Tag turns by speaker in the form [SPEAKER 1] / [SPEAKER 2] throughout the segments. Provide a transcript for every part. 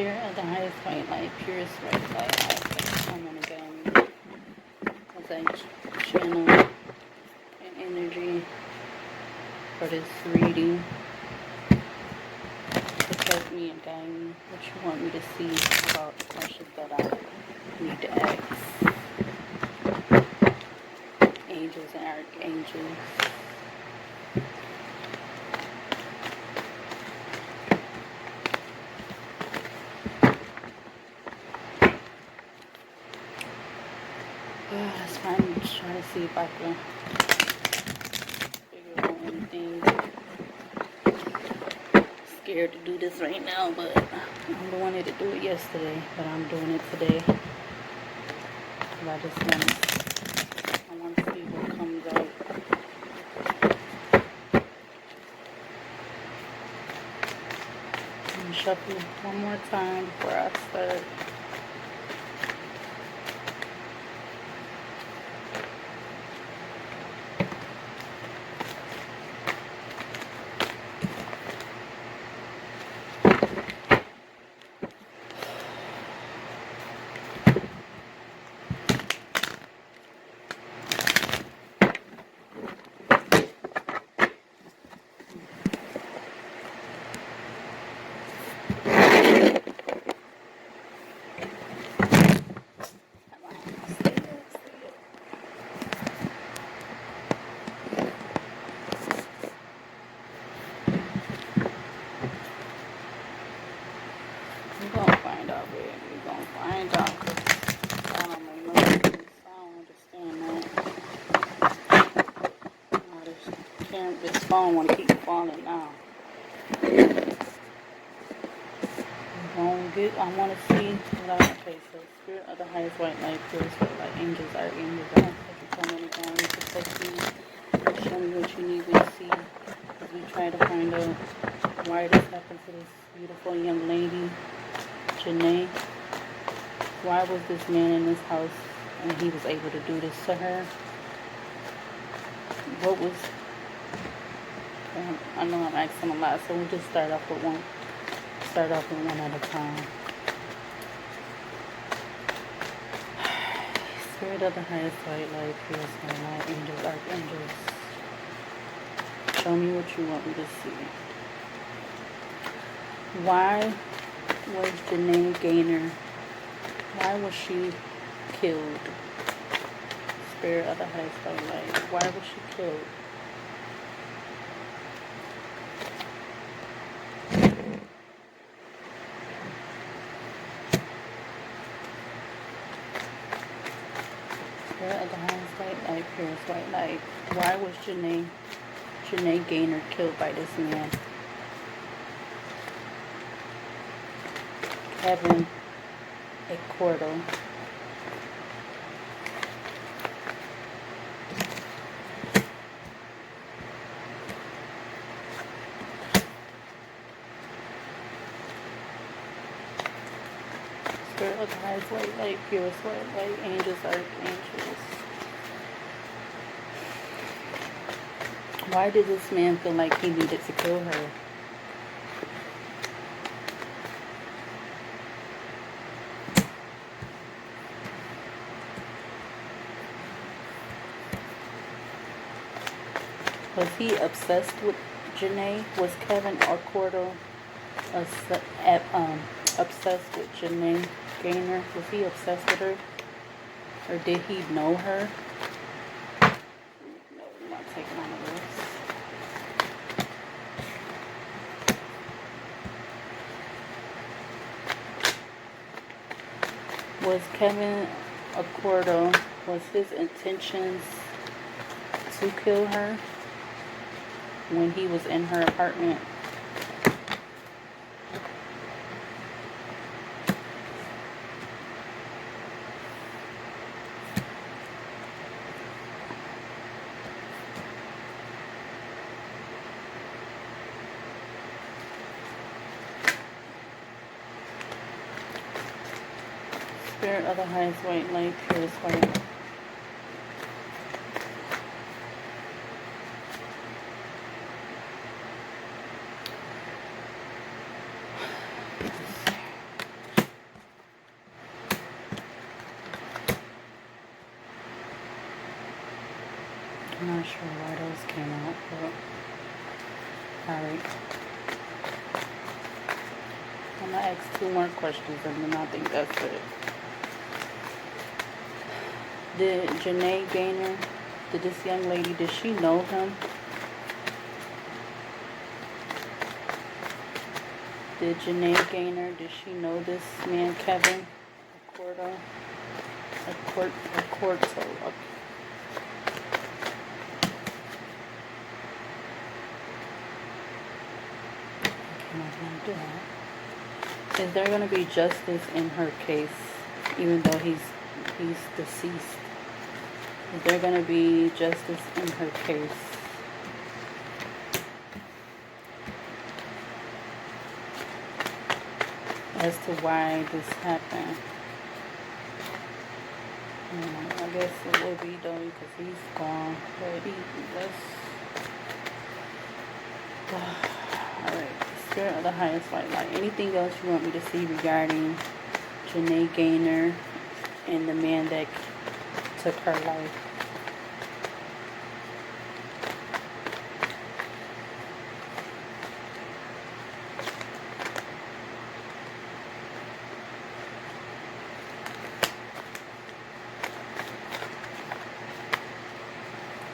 [SPEAKER 1] Spirit of the highest white light, purest white light, I come in again as I channel an energy for this reading. Protect me and guide me. What you want me to see about the questions that I need to ask. Angels and archangels. That's fine. I'm just trying to see if I can figure out anything. Scared to do this right now, but I wanted to do it yesterday, but I'm doing it today. I just want to see what comes out. I'm shuffling one more time before I start. We're gonna find out, baby. We're gonna find out, because I don't know nothing. I don't understand that. This phone wanna keep falling now. I wanna see what I can face. So Spirit of the highest white light, purest white light, angels, archangels, I ask that you come in and guide me, protect me, show me what you need me to see as we try to find out why this happened to this beautiful young lady, Janae. Why was this man in this house and he was able to do this to her? What was... I know I'm asking a lot, so we'll just start off with one. Start off with one at a time. Spirit of the highest white light, purest white light, angels, archangels. Show me what you want me to see. Why was Janae Gaynor, why was she killed? Spirit of the highest white light, why was she killed? Spirit of the highest white light, purest white light, why was Janae Gaynor killed by this man? Kevin Ecordo. Spirit of the highest white light, purest white light, angels, archangels. Why did this man feel like he needed to kill her? Was he obsessed with Janae? Was Kevin Ecordo obsessed with Janae Gaynor? Was he obsessed with her? Or did he know her? No, I'm not taking on the list. Was Kevin Ecordo, was his intentions to kill her when he was in her apartment? Spirit of the highest white light, purest white light. I'm not sure why those came out, but alright. I'm gonna ask 2 more questions and then I think that's it. Did Janae Gaynor, did this young lady, did she know him? Did Janae Gaynor, did she know this man Kevin Corto? Corto. Is there going to be justice in her case, even though he's deceased? Is there going to be justice in her case? As to why this happened? I guess it will be though, because he's gone. But alright. Spirit of the highest white light. Anything else you want me to see regarding Janae Gaynor and the man that took her life?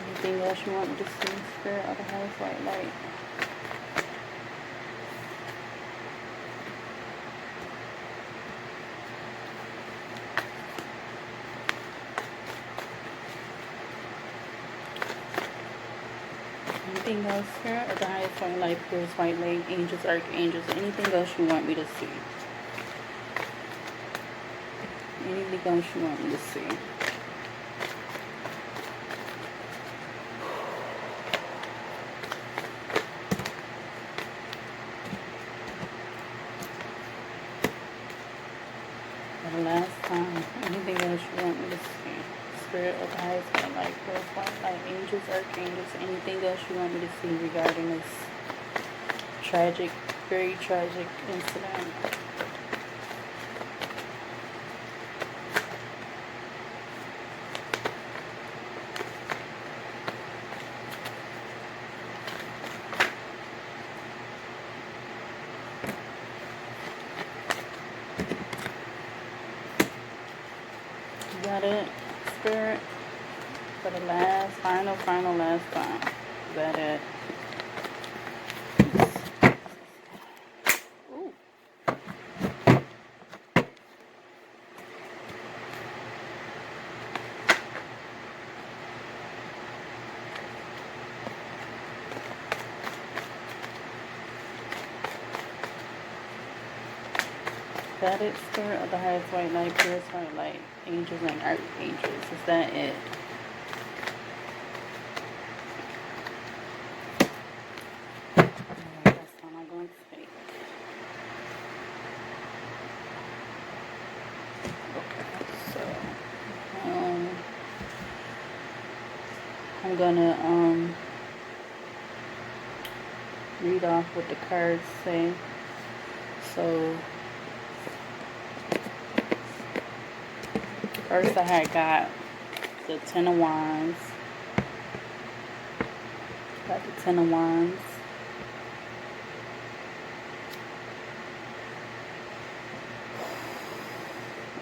[SPEAKER 1] Anything else you want me to see? Spirit of the highest white light. Anything else here? Of the highest white light, purest white light, angels, archangels, anything else you want me to see? Anything else you want me to see? For the last time, anything else you want me to see? Spirit of the highest white light, purest white light, angels, archangels, anything else you want me to see regarding this tragic, very tragic incident? Is that it, Spirit? For the last, final, last time. Is that it? Ooh. Is that it, Spirit of the highest white light, purest white light, angels and archangels? Is that it? Alright, that's all I'm going to say. Okay, so I'm gonna read off what the cards say. So first I had got the Ten of Wands. Got the Ten of Wands.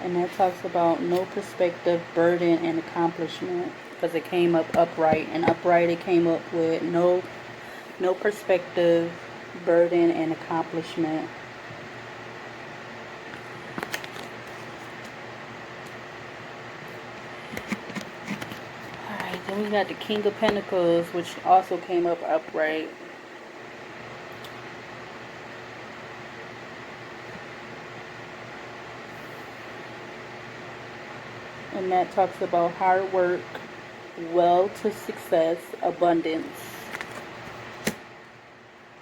[SPEAKER 1] And that talks about no perspective, burden, and accomplishment. Because it came up upright. And upright it came up with no perspective, burden, and accomplishment. Alright, then we got the King of Pentacles, which also came up upright. And that talks about hard work, well to success, abundance.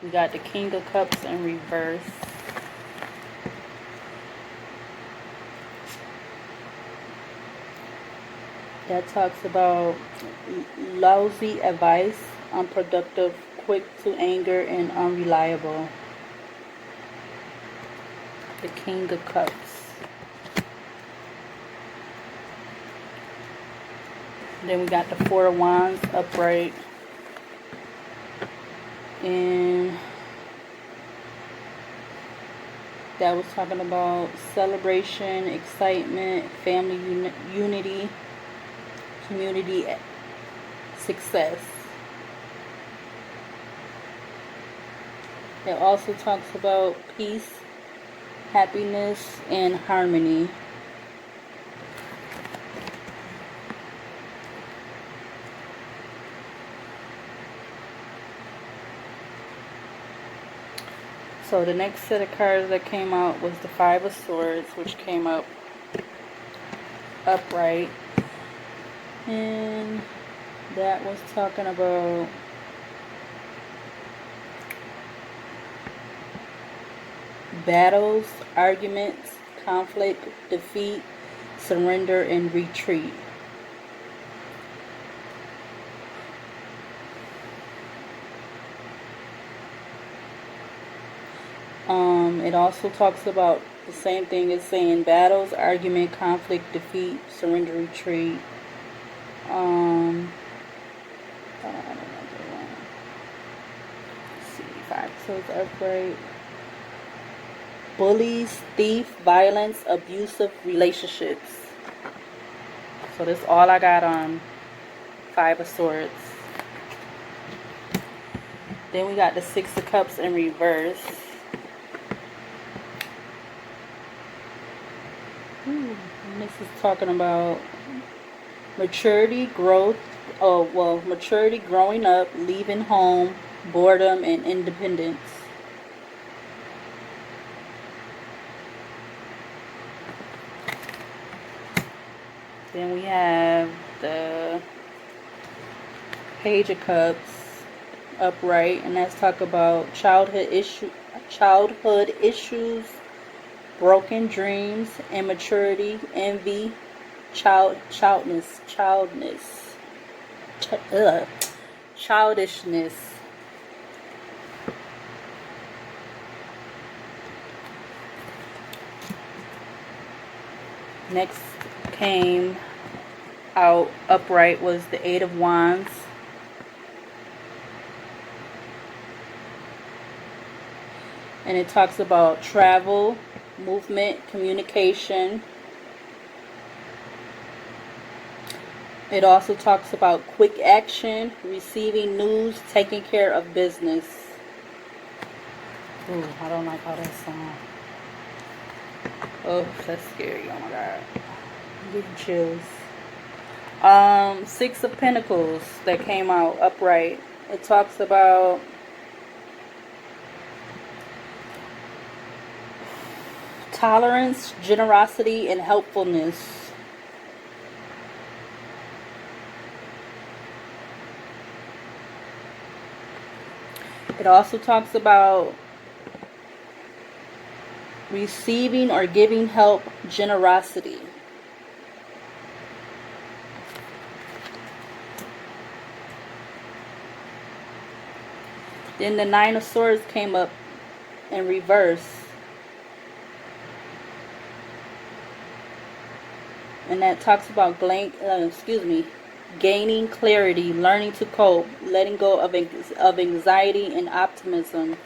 [SPEAKER 1] We got the King of Cups in reverse. That talks about lousy advice, unproductive, quick to anger, and unreliable. The King of Cups. Then we got the Four of Wands upright. And that was talking about celebration, excitement, family unity, community success. It also talks about peace, happiness, and harmony. So the next set of cards that came out was the Five of Swords, which came up upright. And that was talking about battles, arguments, conflict, defeat, surrender, and retreat. It also talks about the same thing as saying battles, argument, conflict, defeat, surrender, retreat. Let's see, Five Swords upright. Bullies, thief, violence, abusive relationships. So that's all I got on Five of Swords. Then we got the Six of Cups in reverse. And this is talking about maturity, growth. Maturity, growing up, leaving home, boredom, and independence. Then we have the Page of Cups upright, and that's talk about childhood issues, broken dreams, immaturity, envy, childishness. Next came out upright was the Eight of Wands. And it talks about travel, movement, communication. It also talks about quick action, receiving news, taking care of business. Ooh, I don't like how that sounds. Oh, that's scary. Oh my God. I'm getting chills. Six of Pentacles that came out upright. It talks about tolerance, generosity, and helpfulness. It also talks about receiving or giving help, generosity. Then the Nine of Swords came up in reverse. And that talks about gaining clarity, learning to cope, letting go of anxiety and optimism.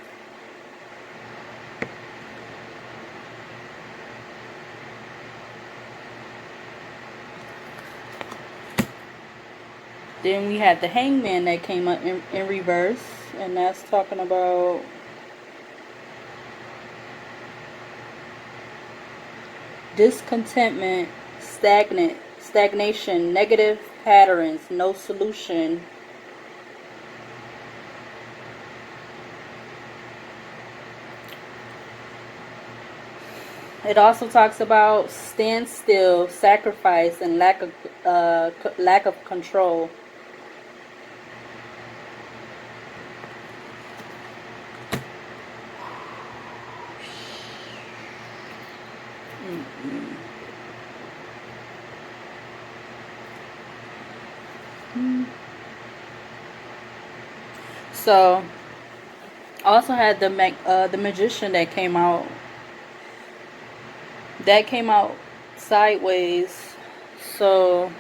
[SPEAKER 1] Then we had the Hangman that came up in reverse, and that's talking about discontentment, stagnation, negative patterns, no solution. It also talks about standstill, sacrifice, and lack of control. So, also had the Magician that came out. That came out sideways. So,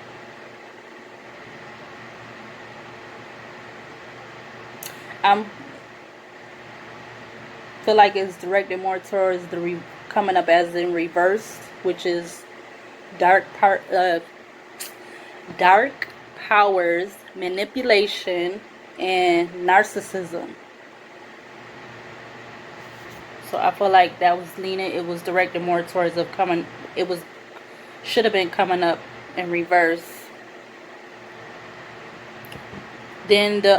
[SPEAKER 1] I'm feel like it's directed more towards the coming up as in reverse, which is dark dark powers, manipulation, and narcissism. So I feel like that was leaning. It was directed more towards of coming. It was should have been coming up in reverse. Then the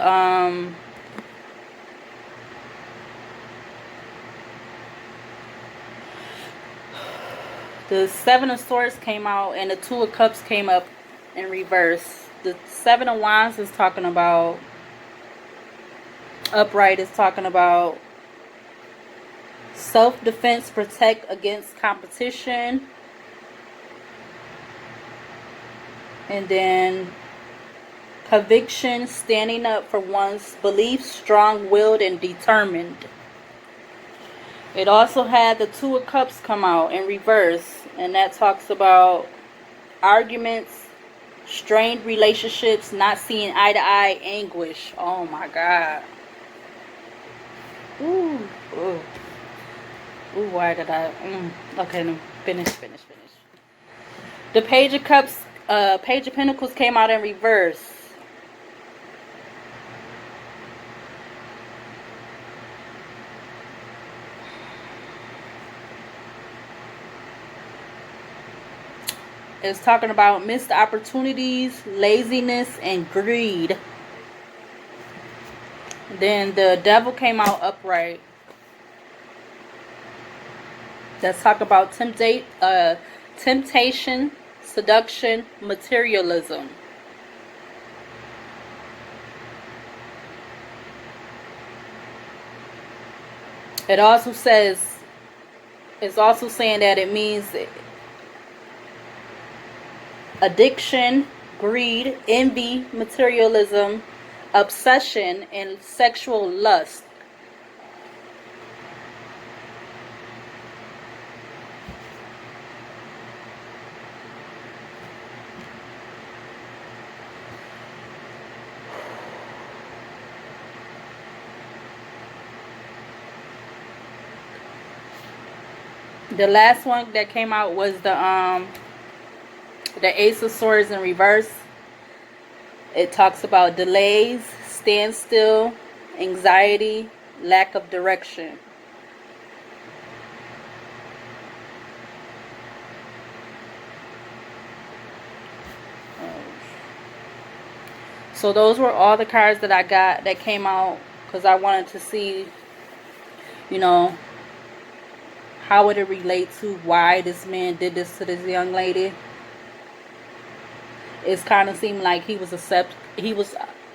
[SPEAKER 1] Seven of Swords came out and the Two of Cups came up in reverse. The Seven of Wands is talking about upright, is talking about self-defense, protect against competition. And then conviction, standing up for one's beliefs, strong-willed and determined. It also had the Two of Cups come out in reverse, and that talks about arguments, strained relationships, not seeing eye to eye, anguish. Oh my God. Ooh. Ooh. Ooh, why did I? Okay, no, finish. The Page of Cups, Page of Pentacles came out in reverse. It's talking about missed opportunities, laziness, and greed. Then the Devil came out upright. Let's talk about temptation, seduction, materialism. It also says, it's also saying that it means addiction, greed, envy, materialism, obsession, and sexual lust. The last one that came out was the Ace of Swords in reverse. It talks about delays, standstill, anxiety, lack of direction. So those were all the cards that I got that came out because I wanted to see, you know, how would it relate to why this man did this to this young lady. It kind of seemed like he was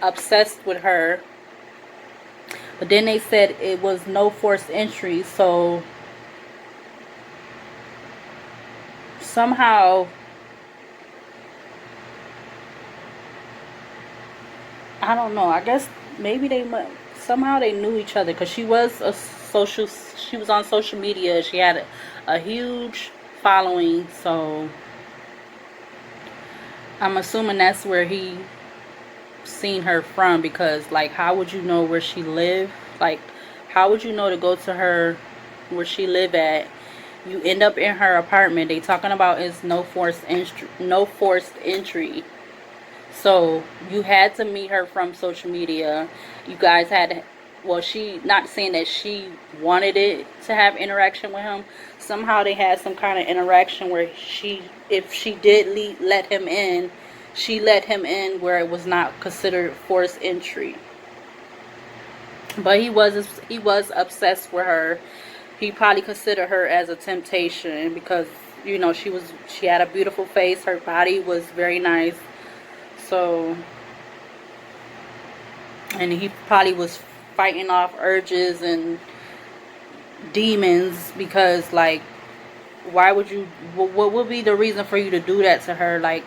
[SPEAKER 1] obsessed with her. But then they said it was no forced entry. So somehow, I don't know. I guess maybe somehow they knew each other because she was on social media. She had a huge following. So I'm assuming that's where he seen her from, because like how would you know where she lived? Like how would you know to go to her where she live at? You end up in her apartment. They talking about is no forced entry. So you had to meet her from social media. You guys had, well, she not saying that she wanted it to have interaction with him. Somehow they had some kind of interaction where if she did let him in, she let him in where it was not considered forced entry. But he was obsessed with her. He probably considered her as a temptation because, you know, she had a beautiful face. Her body was very nice. So, and he probably was fighting off urges and demons because, like, why would you, what would be the reason for you to do that to her? Like,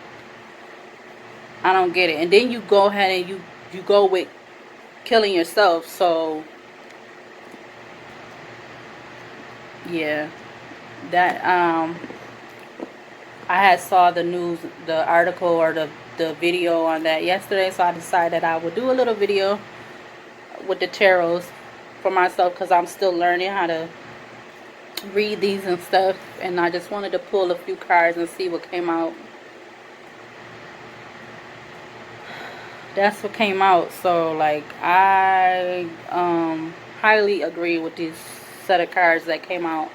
[SPEAKER 1] I don't get it. And then you go ahead and you go with killing yourself. So yeah, that I had saw the article or the video on that yesterday, so I decided I would do a little video with the tarots for myself because I'm still learning how to read these and stuff, and I just wanted to pull a few cards and see what came out. That's what came out. So like I highly agree with this set of cards that came out.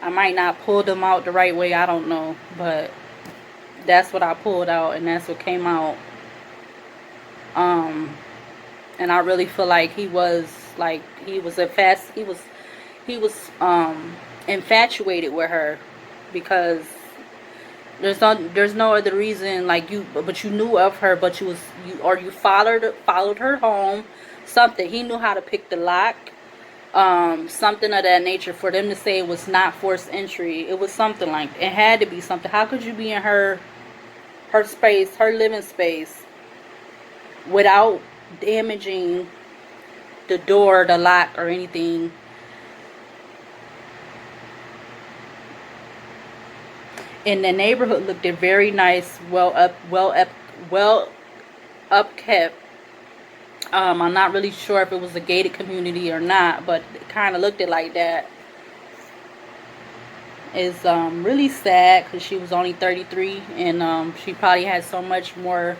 [SPEAKER 1] I might not pull them out the right way, I don't know, but that's what I pulled out and that's what came out. And I really feel like he was infatuated with her, because there's no other reason, like but you knew of her, but you followed her home, something. He knew how to pick the lock, something of that nature, for them to say it was not forced entry. It was something like, it had to be something. How could you be in her space, her living space, without damaging the door, the lock, or anything? And the neighborhood looked very nice, well upkept. I'm not really sure if it was a gated community or not, but it kind of looked it like that. It's really sad because she was only 33, and she probably had so much more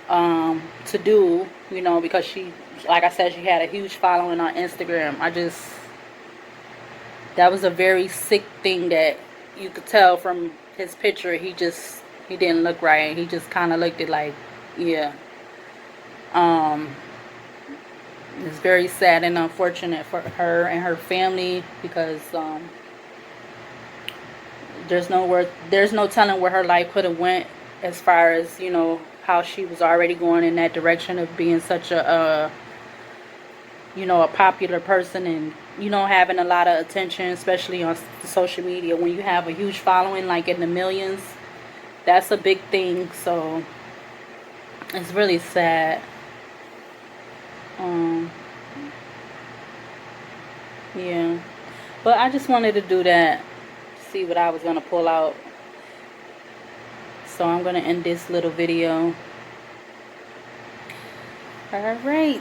[SPEAKER 1] to do, you know, because she, like I said, she had a huge following on Instagram. That was a very sick thing that you could tell from his picture. He didn't look right. He just kind of looked it like, yeah. It's very sad and unfortunate for her and her family, because there's no telling where her life could have went, as far as, you know, how she was already going in that direction of being such a you know, a popular person, and, you know, having a lot of attention, especially on social media. When you have a huge following, like in the millions, that's a big thing. So it's really sad. Yeah, but I just wanted to do that, see what I was going to pull out. So I'm going to end this little video. All right.